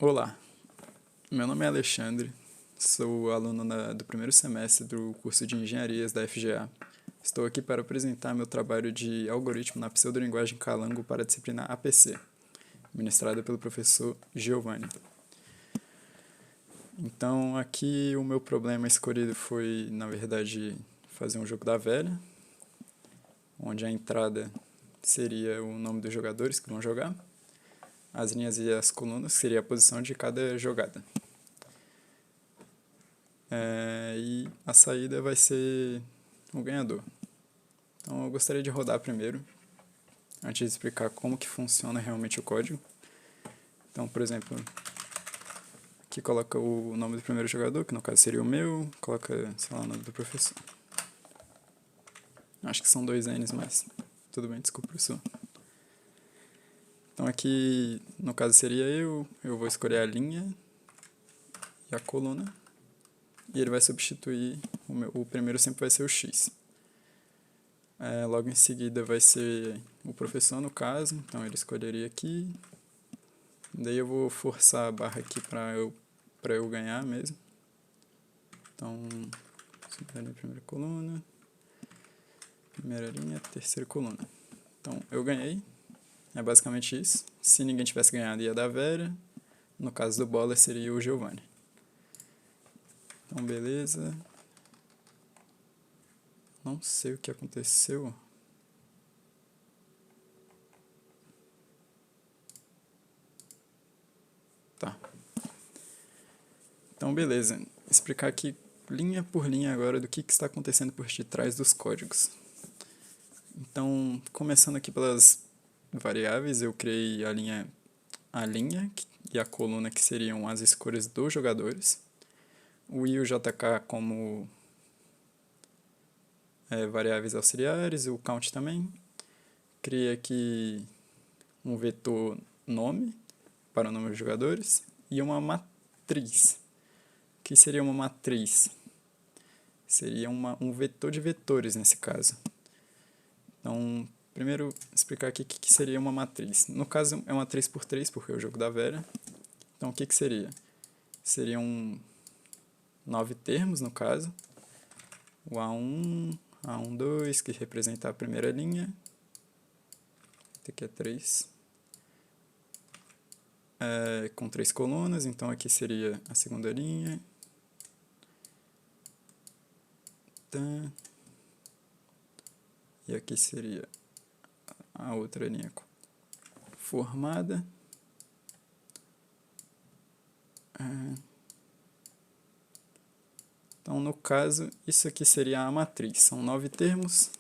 Olá, meu nome é Alexandre, sou aluno do primeiro semestre do curso de Engenharias da FGA. Estou aqui para apresentar meu trabalho de algoritmo na pseudolinguagem Calango para a disciplina APC, ministrada pelo professor Giovanni. Então, aqui o meu problema escolhido foi, na verdade, fazer um jogo da velha, onde a entrada seria o nome dos jogadores que vão jogar, as linhas e as colunas seria a posição de cada jogada. E a saída vai ser o ganhador. Então eu gostaria de rodar primeiro, antes de explicar como que funciona realmente o código. Então, por exemplo, aqui coloca o nome do primeiro jogador, que no caso seria o meu, coloca, sei lá, o nome do professor. Acho que são 2 N's, mas tudo bem, desculpa, professor. Então aqui, no caso seria eu vou escolher a linha e a coluna, e ele vai substituir, o primeiro sempre vai ser o X. Logo em seguida vai ser o professor no caso, então ele escolheria aqui. Daí eu vou forçar a barra aqui para eu ganhar mesmo. Então, primeira coluna, primeira linha, terceira coluna. Então eu ganhei, é basicamente isso. Se ninguém tivesse ganhado ia dar velha, no caso do bola seria o Giovanni. Então beleza. Não sei o que aconteceu. Tá. Então beleza. Explicar aqui linha por linha agora do que está acontecendo por detrás dos códigos. Então, começando aqui pelas variáveis, eu criei a linha e a coluna que seriam as escolhas dos jogadores. O I e o JK como variáveis auxiliares, o count também. Criei aqui um vetor nome para o número de jogadores e uma matriz. O que seria uma matriz? Seria um vetor de vetores nesse caso. Então, primeiro explicar aqui o que seria uma matriz. No caso é uma 3x3 porque é o jogo da velha. Então o que seria? Seriam 9 termos no caso. O A1, A12, que representa a primeira linha. Aqui é 3. Com 3 colunas, então aqui seria a segunda linha. E aqui seria a outra linha formada. Então, no caso, isso aqui seria a matriz. São 9 termos,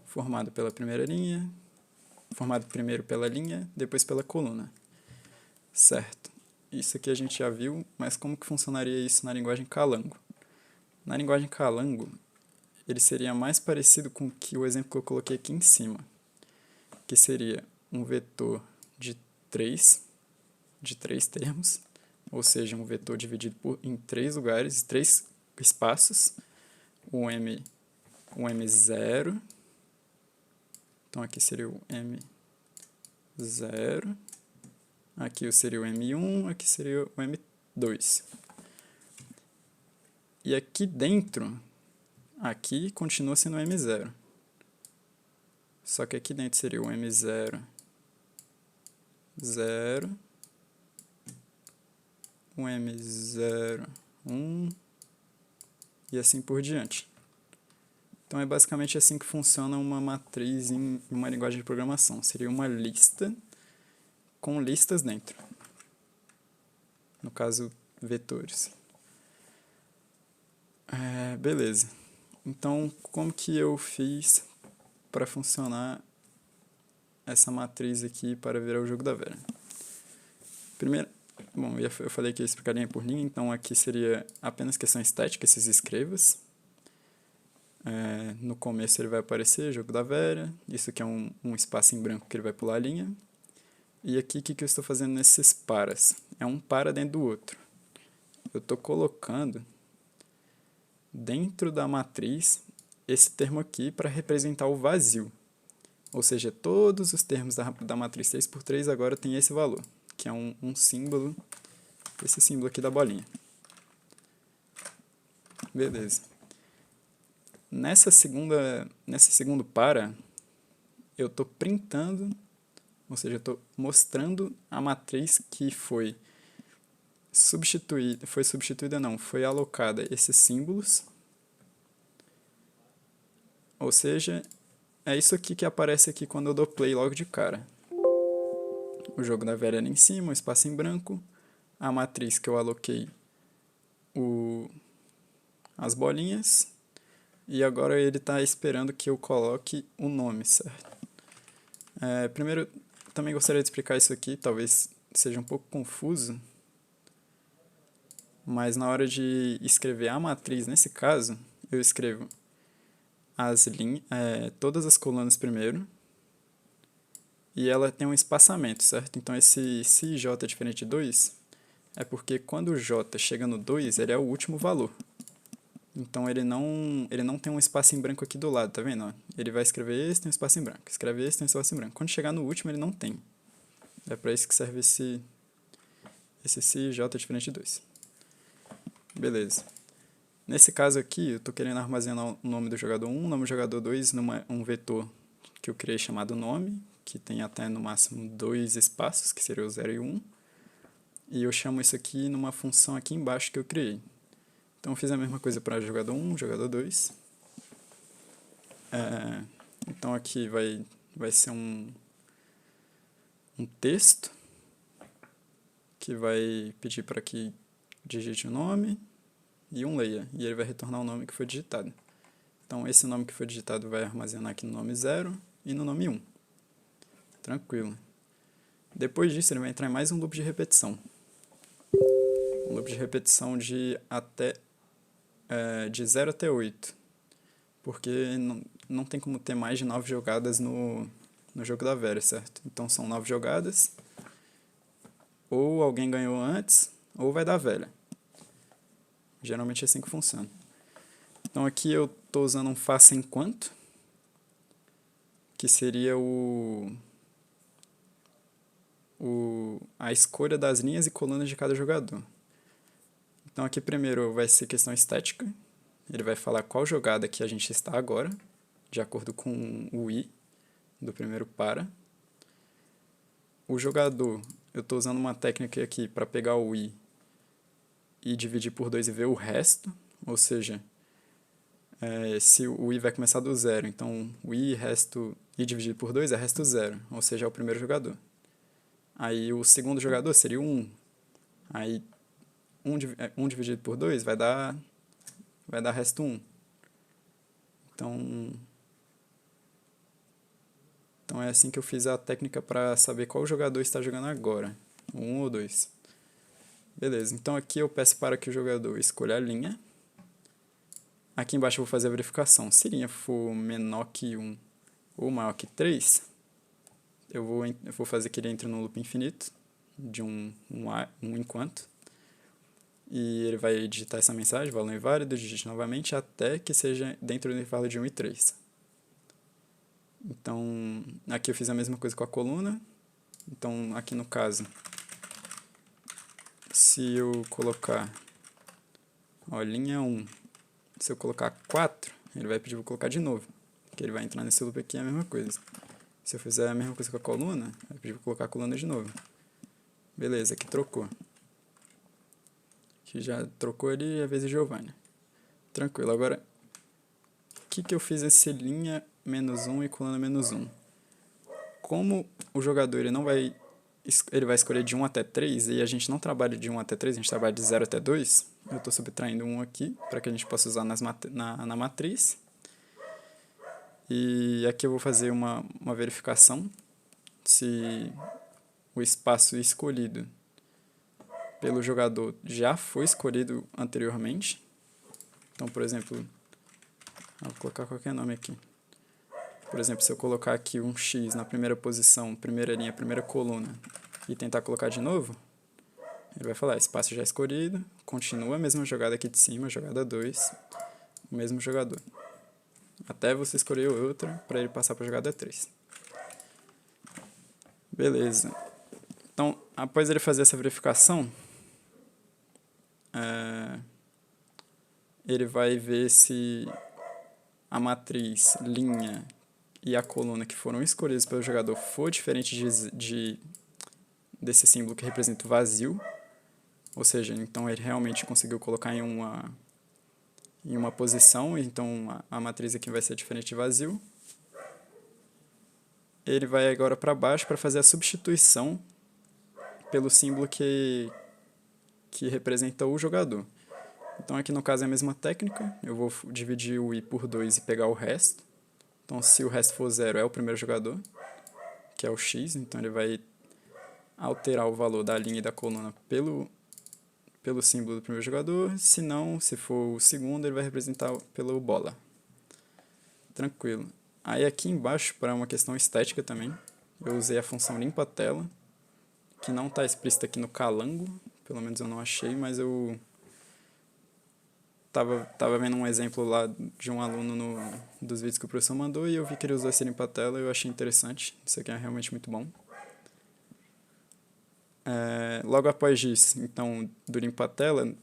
formado pela primeira linha, formado primeiro pela linha, depois pela coluna. Certo. Isso aqui a gente já viu, mas como que funcionaria isso na linguagem Calango? Na linguagem Calango, ele seria mais parecido com o exemplo que eu coloquei aqui em cima, que seria um vetor de 3 termos, ou seja, um vetor dividido em 3 lugares, 3 espaços, o M0, então aqui seria o M0, aqui seria o M1, aqui seria o M2. E aqui dentro, aqui continua sendo o M0. Só que aqui dentro seria o M0, 0, o M0, 1, e assim por diante. Então é basicamente assim que funciona uma matriz em uma linguagem de programação. Seria uma lista com listas dentro. No caso, vetores. Beleza. Então, como que eu fiz para funcionar essa matriz aqui para virar o jogo da velha? Primeiro, bom, eu falei que ia explicar linha por linha, então aqui seria apenas questão estética, esses escrevas. No começo ele vai aparecer jogo da velha, isso aqui é um espaço em branco que ele vai pular a linha. E aqui o que eu estou fazendo nesses paras? É um para dentro do outro. Eu estou colocando dentro da matriz esse termo aqui para representar o vazio. Ou seja, todos os termos da matriz 3x3 agora tem esse valor, que é um símbolo esse símbolo aqui da bolinha. Beleza. Nesse segundo para, eu estou printando, ou seja, eu estou mostrando a matriz que foi alocada esses símbolos. Ou seja, é isso aqui que aparece aqui quando eu dou play logo de cara. O jogo da velha ali em cima, o espaço em branco, a matriz que eu aloquei as bolinhas, e agora ele está esperando que eu coloque o nome, certo? Primeiro, também gostaria de explicar isso aqui, talvez seja um pouco confuso, mas na hora de escrever a matriz, nesse caso, eu escrevo todas as colunas primeiro, e ela tem um espaçamento, certo? Então esse se j é diferente de 2 é porque quando o j chega no 2, ele é o último valor. Então ele não tem um espaço em branco aqui do lado, tá vendo? Ele vai escrever esse, tem um espaço em branco. Escreve esse, tem um espaço em branco. Quando chegar no último, ele não tem. É para isso que serve esse se j é diferente de 2. Beleza. Nesse caso aqui, eu estou querendo armazenar o nome do jogador 1, o nome do jogador 2 num vetor que eu criei chamado nome, que tem até no máximo 2 espaços, que seria o 0 e o 1. E eu chamo isso aqui numa função aqui embaixo que eu criei. Então eu fiz a mesma coisa para jogador 1, jogador 2. Então aqui vai ser um texto que vai pedir para que digite o nome e um leia, e ele vai retornar o nome que foi digitado. Então esse nome que foi digitado vai armazenar aqui no nome 0 e no nome 1. Tranquilo. Depois disso ele vai entrar em mais um loop de repetição. Um loop de repetição de 0 até 8. Porque não tem como ter mais de 9 jogadas no jogo da velha, certo? Então são 9 jogadas, ou alguém ganhou antes, ou vai dar velha. Geralmente é assim que funciona. Então aqui eu estou usando um faça enquanto, que seria a escolha das linhas e colunas de cada jogador. Então aqui primeiro vai ser questão estética. Ele vai falar qual jogada que a gente está agora, de acordo com o i do primeiro para. O jogador, eu estou usando uma técnica aqui para pegar o i e dividir por 2 e ver o resto, ou seja, se o i vai começar do 0, então o i dividido por 2 é resto 0, ou seja, é o primeiro jogador. Aí o segundo jogador seria o 1. Aí 1 dividido por 2 vai dar resto 1. Então é assim que eu fiz a técnica para saber qual jogador está jogando agora, o 1 ou 2. Beleza, então aqui eu peço para que o jogador escolha a linha. Aqui embaixo eu vou fazer a verificação. Se a linha for menor que 1 ou maior que 3, eu vou fazer que ele entre no loop infinito, de um enquanto. E ele vai digitar essa mensagem, valor inválido, digite novamente, até que seja dentro do intervalo de 1 e 3. Então, aqui eu fiz a mesma coisa com a coluna. Então, aqui no caso, se eu colocar linha 1, se eu colocar 4, ele vai pedir para colocar de novo, porque ele vai entrar nesse loop aqui, é a mesma coisa. Se eu fizer a mesma coisa com a coluna, vai pedir para colocar a coluna de novo. Beleza, aqui trocou. Aqui já trocou ali a vez de Giovanni. Tranquilo, agora, o que eu fiz esse linha -1 e coluna -1? Como o jogador ele vai escolher de 1 até 3, e a gente não trabalha de 1 até 3, a gente trabalha de 0 até 2, eu estou subtraindo 1 aqui, para que a gente possa usar na matriz. E aqui eu vou fazer uma verificação se o espaço escolhido pelo jogador já foi escolhido anteriormente. Então, por exemplo, vou colocar qualquer nome aqui. Por exemplo, se eu colocar aqui um X na primeira posição, primeira linha, primeira coluna, e tentar colocar de novo, ele vai falar, espaço já escolhido, continua a mesma jogada aqui de cima, jogada 2, o mesmo jogador. Até você escolher outra para ele passar para a jogada 3. Beleza. Então, após ele fazer essa verificação, ele vai ver se a matriz, linha e a coluna que foram escolhidas pelo jogador for diferente desse símbolo que representa o vazio, ou seja, então ele realmente conseguiu colocar em uma posição, então a matriz aqui vai ser diferente de vazio. Ele vai agora para baixo para fazer a substituição pelo símbolo que representa o jogador. Então aqui no caso é a mesma técnica, eu vou dividir o i por 2 e pegar o resto. Então se o resto for 0 é o primeiro jogador, que é o x, então ele vai alterar o valor da linha e da coluna pelo símbolo do primeiro jogador, se não, se for o segundo, ele vai representar pelo bola. Tranquilo. Aí aqui embaixo, para uma questão estética também, eu usei a função limpa tela, que não está explícita aqui no Calango, pelo menos eu não achei, mas eu tava vendo um exemplo lá de um aluno dos vídeos que o professor mandou e eu vi que ele usou esse limpa tela e eu achei interessante, isso aqui é realmente muito bom. Logo após isso, então, do limpa-tela,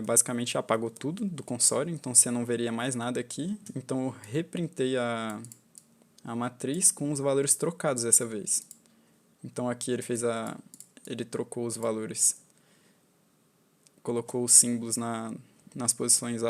basicamente apagou tudo do console, então você não veria mais nada aqui. Então eu reprintei a matriz com os valores trocados dessa vez. Então aqui ele trocou os valores, colocou os símbolos nas posições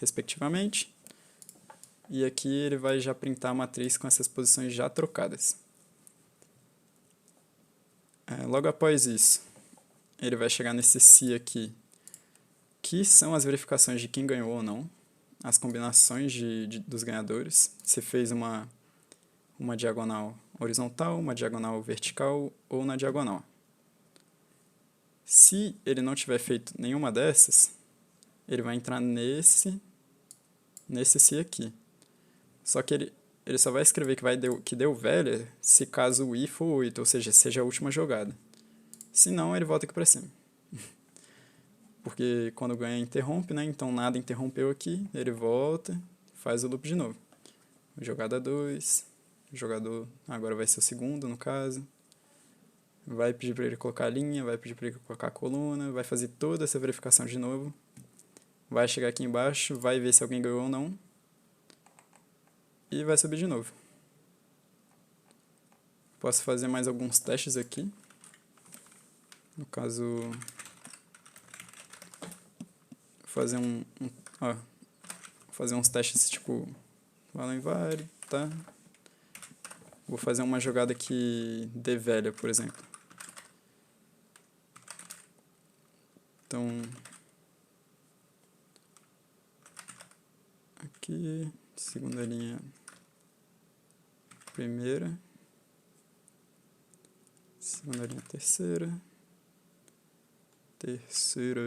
respectivamente. E aqui ele vai já printar a matriz com essas posições já trocadas. Logo após isso, ele vai chegar nesse se aqui, que são as verificações de quem ganhou ou não, as combinações dos ganhadores, se fez uma diagonal horizontal, uma diagonal vertical ou na diagonal. Se ele não tiver feito nenhuma dessas, ele vai entrar nesse se aqui. Só que ele só vai escrever que deu velha se caso o i for 8, ou seja a última jogada. Se não, ele volta aqui para cima. Porque quando ganha interrompe, né? Então nada interrompeu aqui, ele volta, faz o loop de novo. Jogada 2, o jogador agora vai ser o segundo no caso. Vai pedir para ele colocar a linha, vai pedir para ele colocar a coluna, vai fazer toda essa verificação de novo. Vai chegar aqui embaixo, vai ver se alguém ganhou ou não. E vai subir de novo. Posso fazer mais alguns testes aqui. No caso, fazer fazer uns testes tipo valor invário, tá? Vou fazer uma jogada que dê velha, por exemplo. Então, aqui, segunda linha, primeira, segunda linha, terceira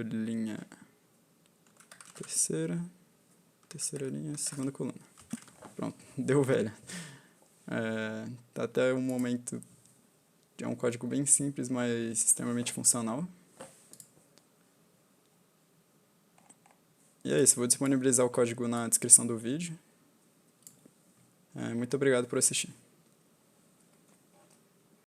linha, terceira linha, segunda coluna. Pronto, deu velha. Tá até o momento, é um código bem simples, mas extremamente funcional. E é isso, vou disponibilizar o código na descrição do vídeo. Muito obrigado por assistir.